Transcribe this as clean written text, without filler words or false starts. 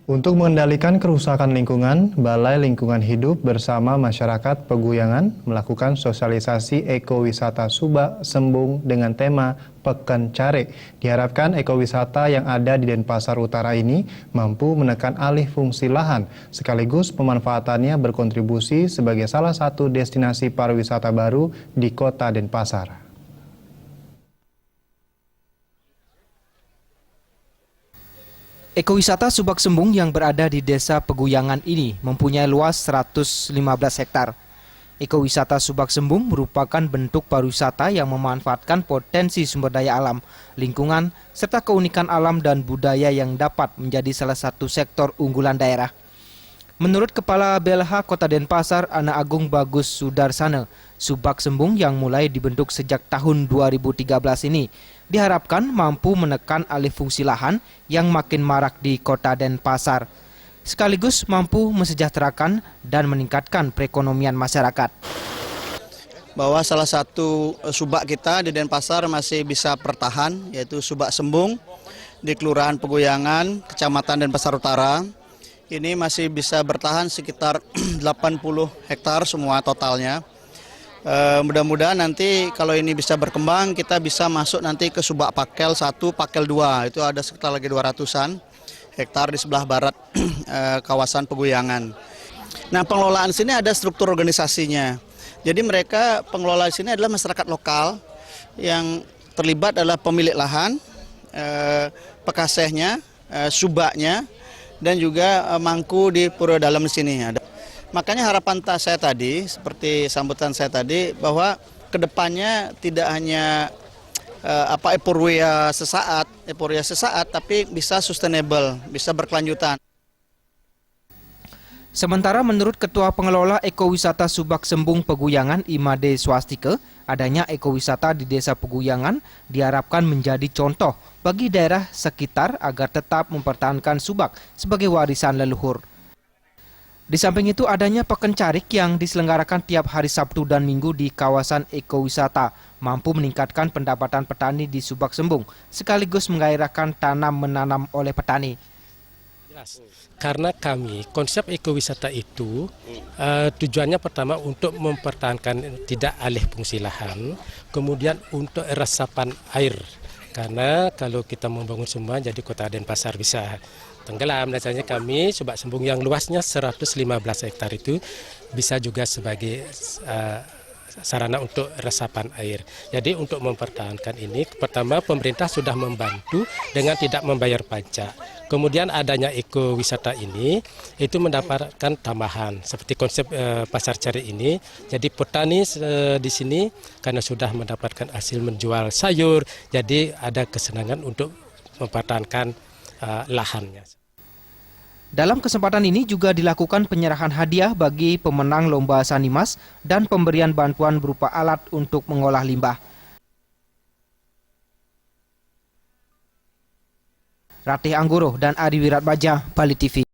Untuk mengendalikan kerusakan lingkungan, Balai Lingkungan Hidup bersama masyarakat Peguyangan melakukan sosialisasi ekowisata Subak Sembung dengan tema Pekan Care. Diharapkan ekowisata yang ada di Denpasar Utara ini mampu menekan alih fungsi lahan, sekaligus pemanfaatannya berkontribusi sebagai salah satu destinasi pariwisata baru di Kota Denpasar. Ekowisata Subak Sembung yang berada di Desa Peguyangan ini mempunyai luas 115 hektar. Ekowisata Subak Sembung merupakan bentuk pariwisata yang memanfaatkan potensi sumber daya alam, lingkungan, serta keunikan alam dan budaya yang dapat menjadi salah satu sektor unggulan daerah. Menurut Kepala BLH Kota Denpasar, Ana Agung Bagus Sudarsana, Subak Sembung yang mulai dibentuk sejak tahun 2013 ini diharapkan mampu menekan alih fungsi lahan yang makin marak di Kota Denpasar, sekaligus mampu mensejahterakan dan meningkatkan perekonomian masyarakat. Bahwa salah satu subak kita di Denpasar masih bisa bertahan, yaitu Subak Sembung di Kelurahan Peguyangan, Kecamatan Denpasar Utara. Ini masih bisa bertahan sekitar 80 hektar semua totalnya. Mudah-mudahan nanti kalau ini bisa berkembang, kita bisa masuk nanti ke Subak Pakel 1, Pakel 2. Itu ada sekitar lagi 200-an hektar di sebelah barat kawasan Peguyangan. Nah, pengelolaan sini ada struktur organisasinya. Jadi mereka pengelola sini adalah masyarakat lokal yang terlibat adalah pemilik lahan, pekasehnya, subaknya, dan juga mangku di pura dalam di sini. Makanya harapan saya tadi, seperti sambutan saya tadi, bahwa kedepannya tidak hanya euforia sesaat, tapi bisa sustainable, bisa berkelanjutan. Sementara menurut Ketua Pengelola Ekowisata Subak Sembung Peguyangan Imade Swastika, adanya ekowisata di Desa Peguyangan diharapkan menjadi contoh bagi daerah sekitar agar tetap mempertahankan subak sebagai warisan leluhur. Di samping itu adanya Pekan Carik yang diselenggarakan tiap hari Sabtu dan Minggu di kawasan ekowisata mampu meningkatkan pendapatan petani di Subak Sembung sekaligus menggairahkan tanam-menanam oleh petani. Jelas. Karena kami konsep ekowisata itu tujuannya pertama untuk mempertahankan tidak alih fungsi lahan, kemudian untuk resapan air. Karena kalau kita membangun semua jadi Kota Denpasar bisa tenggelam. Misalnya kami Subak Sembung yang luasnya 115 hektar itu bisa juga sebagai sarana untuk resapan air. Jadi untuk mempertahankan ini, pertama pemerintah sudah membantu dengan tidak membayar pajak. Kemudian adanya ekowisata ini itu mendapatkan tambahan seperti konsep pasar cari ini. Jadi petani di sini karena sudah mendapatkan hasil menjual sayur, jadi ada kesenangan untuk mempertahankan lahannya. Dalam kesempatan ini juga dilakukan penyerahan hadiah bagi pemenang Lomba Sanimas dan pemberian bantuan berupa alat untuk mengolah limbah. Ratih Anggoro dan Ari Wiratbaja, Bali TV.